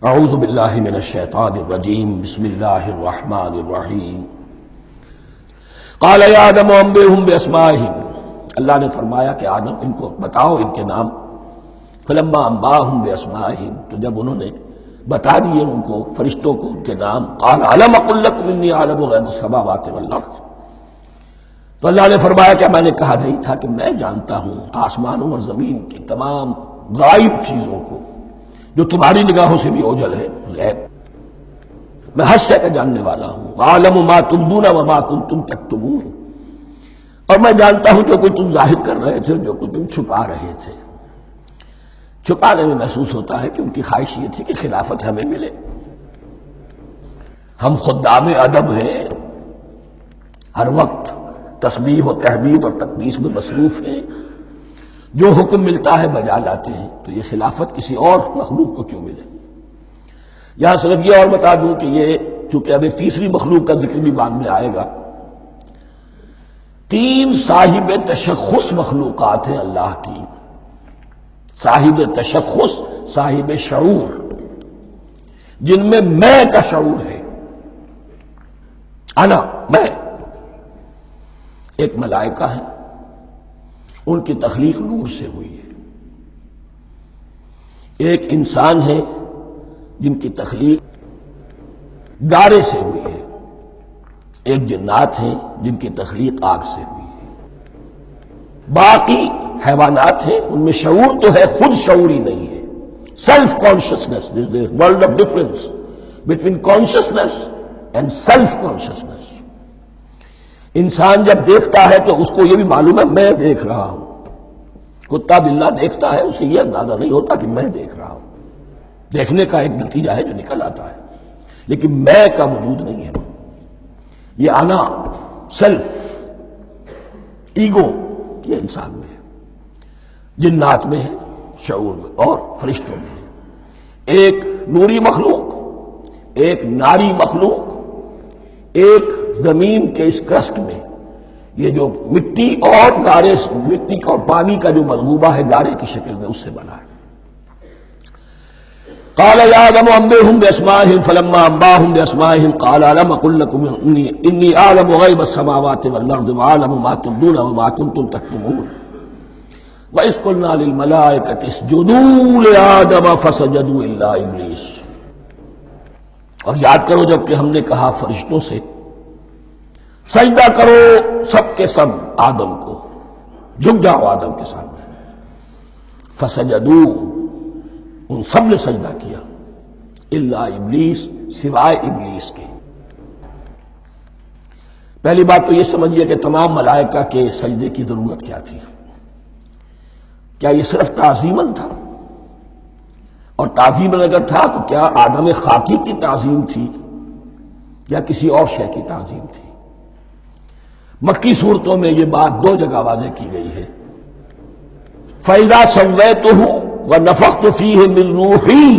اعوذ باللہ من الشیطان الرجیم بسم اللہ الرحمن الرحیم قال یا آدم انبئہم باسمائہم، اللہ نے فرمایا کہ آدم ان کو بتاؤ ان کے نام. فلما انباہم باسمائہم، تو جب انہوں نے بتا دیے ان کو فرشتوں کو ان کے نام، قال الم اقل لکم انی اعلم غیب السماوات والارض، تو اللہ نے فرمایا کہ میں نے کہا نہیں تھا کہ میں جانتا ہوں آسمانوں اور زمین کی تمام غائب چیزوں کو جو تمہاری نگاہوں سے بھی اوجھل ہے، غیب. میں ہر شے کا جاننے والا ہوں. وَأَعْلَمُ مَا تُبْدُونَ وَمَا كُنْتُمْ تَكْتُمُونَ، اور میں جانتا ہوں جو کوئی تم ظاہر کر رہے تھے، جو کوئی تم چھپا رہے تھے. چھپانے میں محسوس ہوتا ہے کہ ان کی خواہش یہ تھی کہ خلافت ہمیں ملے. ہم خدام ادب ہیں، ہر وقت تسبیح و تحمید اور تقدیس میں مصروف ہیں، جو حکم ملتا ہے بجا لاتے ہیں. تو یہ خلافت کسی اور مخلوق کو کیوں ملے؟ یہاں صرف یہ اور بتا دوں کہ یہ چونکہ اب ایک تیسری مخلوق کا ذکر بھی بعد میں آئے گا. 3 صاحب تشخص مخلوقات ہیں اللہ کی، صاحب تشخص، صاحب شعور، جن میں میں کا شعور ہے. انا، میں. ایک ملائکہ ہے، ان کی تخلیق نور سے ہوئی ہے. ایک انسان ہے جن کی تخلیق گارے سے ہوئی ہے. ایک جنات ہیں جن کی تخلیق آگ سے ہوئی ہے. باقی حیوانات ہیں، ان میں شعور تو ہے، خود شعور ہی نہیں ہے. Self consciousness, there is a world of difference between consciousness and self consciousness. انسان جب دیکھتا ہے تو اس کو یہ بھی معلوم ہے میں دیکھ رہا ہوں. کتا بلہ دیکھتا ہے، اسے یہ اندازہ نہیں ہوتا کہ میں دیکھ رہا ہوں. دیکھنے کا ایک نتیجہ ہے جو نکل آتا ہے، لیکن میں کا وجود نہیں ہے. یہ انا، سیلف، ایگو، یہ انسان میں ہے، جنات میں ہے، شعور میں، اور فرشتوں میں ہے. ایک نوری مخلوق، ایک ناری مخلوق، ایک زمین کے اس کرسٹ میں یہ جو مٹی اور گارے، مٹی اور پانی کا جو ملغوبہ ہے گارے کی شکل میں، اس سے بنا ہے. قال یا آدم انبئہم باسمائہم فلما انباہم باسمائہم قال الم اقل لکم انی اعلم غیب السماوات والارض واعلم ما تبدون وما کنتم تکتمون وَإِذْ قُلْنَا لِلْمَلَائِكَةِ اسْجُدُوا لِآدَمَ فَسَجَدُوا إِلَّا إِبْلِيسَ. اور یاد کرو جب کہ ہم نے کہا فرشتوں سے سجدہ کرو سب کے سب آدم کو، جھک جاؤ آدم کے سامنے. فسجدوا، ان سب نے سجدہ کیا، الا ابلیس، سوائے ابلیس کے. پہلی بات تو یہ سمجھیے کہ تمام ملائکہ کے سجدے کی ضرورت کیا تھی؟ کیا یہ صرف تعظیماً تھا؟ اور تعظیماً اگر تھا تو کیا آدم خاکی کی تعظیم تھی یا کسی اور شے کی تعظیم تھی؟ مکی صورتوں میں یہ بات 2 جگہ واضح کی گئی ہے. فَإِذَا سَوَّيْتُهُ وَنَفَخْتُ فِيهِ مِن رُوحِي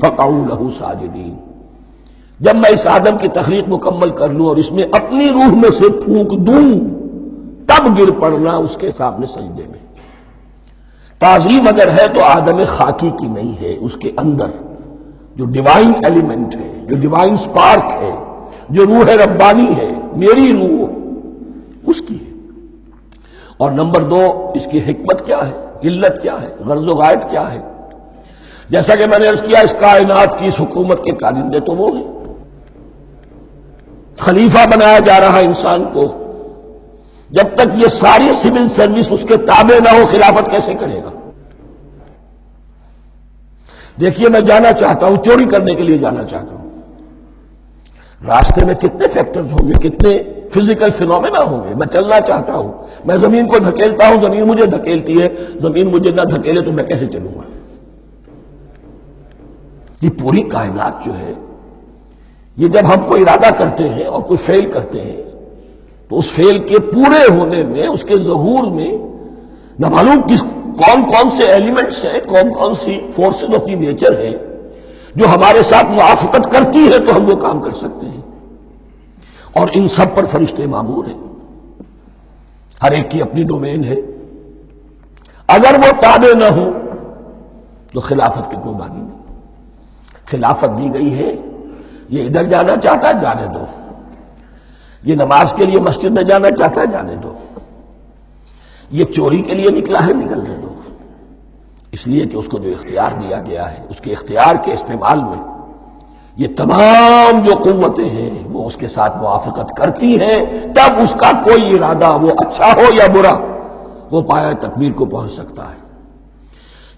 فَقَعُوا لَهُ سَاجِدِينَ. جب میں اس آدم کی تخلیق مکمل کر لوں اور اس میں اپنی روح میں سے پھونک دوں، تب گر پڑنا اس کے سامنے سجدے میں. تعظیم اگر ہے تو آدم خاکی کی نہیں ہے، اس کے اندر جو ڈیوائن ایلیمنٹ ہے، جو ڈیوائن سپارک ہے، جو روح ربانی ہے، میری روح، اس کی ہے. اور نمبر 2، اس کی حکمت کیا ہے، علت کیا ہے، غرض و غایت کیا ہے؟ جیسا کہ میں نے عرض کیا، اس کائنات کی اس حکومت کے کارندے تو وہ ہیں. خلیفہ بنایا جا رہا انسان کو، جب تک یہ ساری سول سروس اس کے تابع نہ ہو، خلافت کیسے کرے گا؟ دیکھیے میں جانا چاہتا ہوں، چوری کرنے کے لیے جانا چاہتا ہوں، راستے میں کتنے فیکٹرز ہوں گے، کتنے فزیکل فینومینا ہوں گے. میں چلنا چاہتا ہوں، میں زمین کو دھکیلتا ہوں، زمین مجھے دھکیلتی ہے، زمین مجھے نہ دھکیلے تو میں کیسے چلوں گا؟ یہ پوری کائنات جو ہے، یہ جب ہم کو ارادہ کرتے ہیں اور کوئی فعل کرتے ہیں تو اس فعل کے پورے ہونے میں، اس کے ظہور میں نہ معلوم کون کون سے ایلیمنٹس ہیں، کون کون سی فورسز آف دی نیچر ہیں جو ہمارے ساتھ موافقت کرتی ہے تو ہم وہ کام کر سکتے ہیں. اور ان سب پر فرشتے مامور ہیں، ہر ایک کی اپنی ڈومین ہے. اگر وہ تابع نہ ہوں تو خلافت کی کوئی معنی نہیں. خلافت دی گئی ہے، یہ ادھر جانا چاہتا ہے جانے دو، یہ نماز کے لیے مسجد میں جانا چاہتا ہے جانے دو، یہ چوری کے لیے نکلا ہے نکلنے دو، اس لیے کہ اس کو جو اختیار دیا گیا ہے اس کے اختیار کے استعمال میں یہ تمام جو قوتیں ہیں وہ اس کے ساتھ موافقت کرتی ہیں، تب اس کا کوئی ارادہ وہ اچھا ہو یا برا وہ پایہ تکمیل کو پہنچ سکتا ہے۔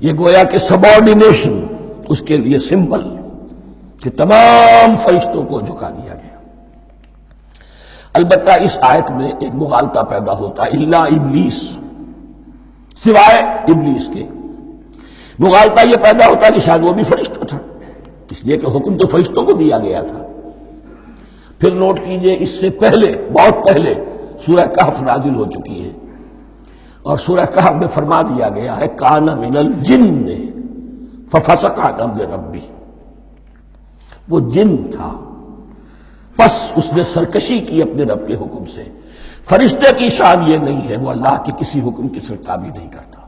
یہ گویا کہ سبارڈینیشن اس کے لیے سمبل کہ تمام فرشتوں کو جھکا دیا گیا۔ البتہ اس آیت میں ایک مغالطہ پیدا ہوتا ہے، الا ابلیس، سوائے ابلیس کے۔ مغالطہ یہ پیدا ہوتا ہے کہ شاید وہ بھی فرشتہ تھا، اس لیے کہ حکم تو فرشتوں کو دیا گیا تھا۔ پھر نوٹ کیجئے اس سے پہلے، بہت پہلے سورہ کہف نازل ہو چکی ہے، اور سورہ کہف میں فرما دیا گیا ہے کان من الجن ففسق عن امر ربی، وہ جن تھا پس اس نے سرکشی کی اپنے رب کے حکم سے۔ فرشتے کی شان یہ نہیں ہے، وہ اللہ کے کسی حکم کی سرتابی نہیں کرتا۔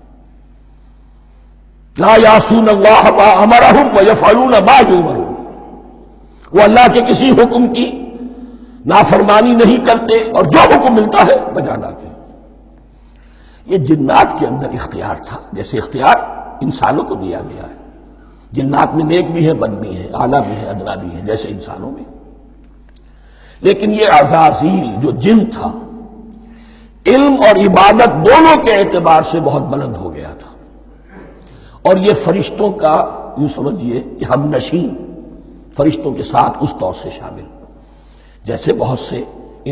لا یعصون اللہ ما امرہم ویفعلون ما یؤمرون، وہ اللہ کے کسی حکم کی نافرمانی نہیں کرتے اور جو حکم ملتا ہے بجا لاتے ہیں۔ یہ جنات کے اندر اختیار تھا، جیسے اختیار انسانوں کو دیا گیا ہے۔ جنات میں نیک بھی ہیں بد بھی ہیں، اعلیٰ بھی ہیں ادنا بھی ہیں، جیسے انسانوں میں۔ لیکن یہ عزازیل جو جن تھا علم اور عبادت دونوں کے اعتبار سے بہت بلند ہو گیا تھا، اور یہ فرشتوں کا یوں سمجھیے کہ ہم نشین، فرشتوں کے ساتھ اس طور سے شامل، جیسے بہت سے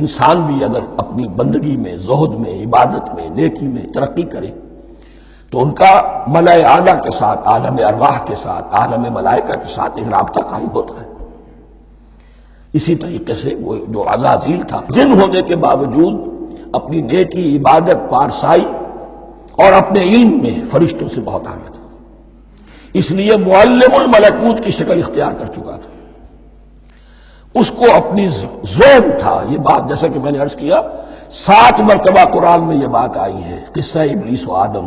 انسان بھی اگر اپنی بندگی میں، زہد میں، عبادت میں، نیکی میں ترقی کرے تو ان کا ملائے اعلیٰ کے ساتھ، عالم ارواح کے ساتھ، عالم ملائکہ کے ساتھ ایک رابطہ قائم ہوتا ہے۔ اسی طریقے سے وہ جو عزازیل تھا جن ہونے کے باوجود اپنی نیکی، عبادت، پارسائی اور اپنے علم میں فرشتوں سے بہت آگے تھا، اس لیے معلم الملکوت کی شکل اختیار کر چکا تھا۔ اس کو اپنی زون تھا، یہ بات جیسا کہ میں نے عرض کیا 7 مرتبہ قرآن میں یہ بات آئی ہے، قصہ ابلیس و آدم،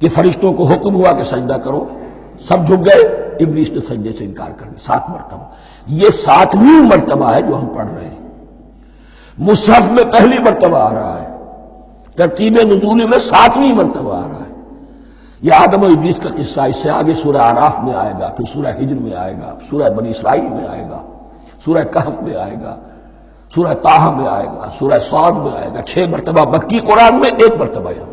کہ فرشتوں کو حکم ہوا کہ سجدہ کرو، سب جھک گئے، ابلیس نے سجدے سے انکار کر دیا 7 مرتبہ۔ یہ 7ویں مرتبہ ہے جو ہم پڑھ رہے ہیں، مصحف میں پہلی مرتبہ آ رہا ہے، ترتیب نزول میں 7ویں مرتبہ آ رہا ہے۔ یہ آدم و ابلیس کا قصہ اس سے آگے سورہ اعراف میں آئے گا، پھر سورہ ہجر میں آئے گا، سورہ بنی اسرائیل میں آئے گا، سورہ کہف میں آئے گا، سورہ طٰہٰ میں آئے گا، سورہ صاد میں آئے گا، 6 مرتبہ مکی قرآن میں، 1 مرتبہ یہاں۔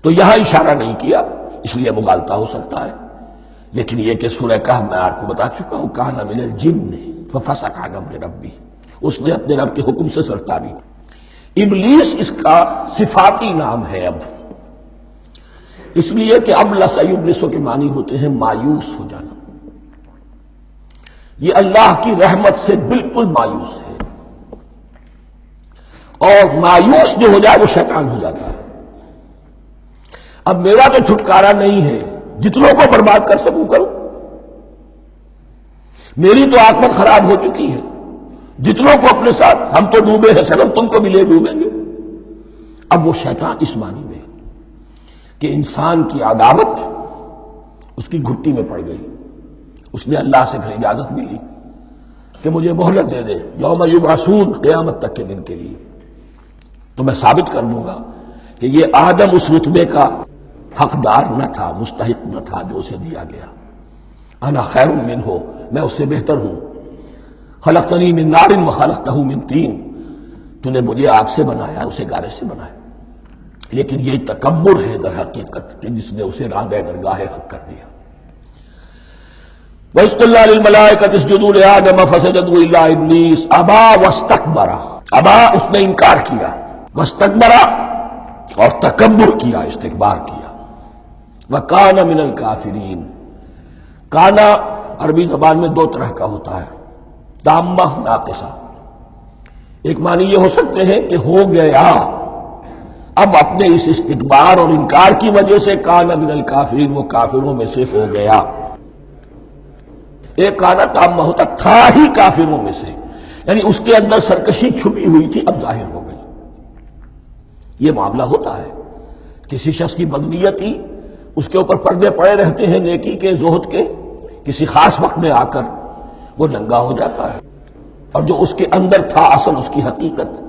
تو یہاں اشارہ نہیں کیا، اس لیے مغالطہ ہو سکتا ہے، لیکن یہ کہ سورہ کہف میں آپ کو بتا چکا ہوں کان من الجن ففسق عن امر ربی، اس نے اپنے رب کے حکم سے سرتابی۔ ابلیس اس کا صفاتی نام ہے اب، اس لیے کہ اب لسیبلسو کے معنی ہوتے ہیں مایوس ہو جانا، یہ اللہ کی رحمت سے بالکل مایوس ہے، اور مایوس جو ہو جائے وہ شیطان ہو جاتا ہے۔ اب میرا تو چھٹکارا نہیں ہے، جتنوں کو برباد کر سکوں کروں، میری تو عاقبت خراب ہو چکی ہے، جتنوں کو اپنے ساتھ، ہم تو ڈوبے ہیں سنم تم کو بھی لے ڈوبیں گے۔ اب وہ شیطان اس معنی میں کہ انسان کی عداوت اس کی گھٹی میں پڑ گئی، اس نے اللہ سے پھر اجازت ملی کہ مجھے مہلت دے دے یوم یبعثون، قیامت تک کے دن کے لیے، تو میں ثابت کر دوں گا کہ یہ آدم اس رتبے کا حقدار نہ تھا، مستحق نہ تھا جو اسے دیا گیا۔ انا خیر منہ، میں اس سے بہتر ہوں، خلقتنی من نار وخلقتہ من طین، تو نے مجھے آگ سے بنایا، اسے گارے سے بنایا۔ لیکن یہ تکبر ہے در حقیقت کہ جس نے اسے راندہ درگاہ حق کر دیا۔ وَإِذْ قُلْنَا لِلْمَلَائِكَةِ اسْجُدُوا لِآدَمَ فَسَجَدُوا إِلَّا إِبْلِيسَ أَبَىٰ وَاسْتَكْبَرَ، ابا اس نے انکار کیا، واستكبر اور تکبر کیا، استکبار کیا، وَكَانَ مِنَ الْكَافِرِينَ۔ کانا عربی زبان میں 2 طرح کا ہوتا ہے، تامہ، ناقصہ۔ ایک معنی یہ ہو سکتے ہیں کہ ہو گیا، اب اپنے اس استکبار اور انکار کی وجہ سے کانا من الکافرین، وہ کافروں میں سے ہو گیا۔ ایک کانا تامہ ہوتا تھا ہی کافروں میں سے، یعنی اس کے اندر سرکشی چھپی ہوئی تھی، اب ظاہر ہو گئی۔ یہ معاملہ ہوتا ہے، کسی شخص کی بدنیتی اس کے اوپر پردے پڑے رہتے ہیں نیکی کے، زہد کے، کسی خاص وقت میں آ کر وہ ننگا ہو جاتا ہے، اور جو اس کے اندر تھا اصل اس کی حقیقت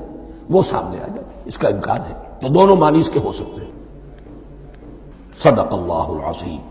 وہ سامنے آ جاتی ہے، اس کا امکان ہے۔ تو دونوں معنی اس کے ہو سکتے ہیں۔ صدق اللہ العظیم۔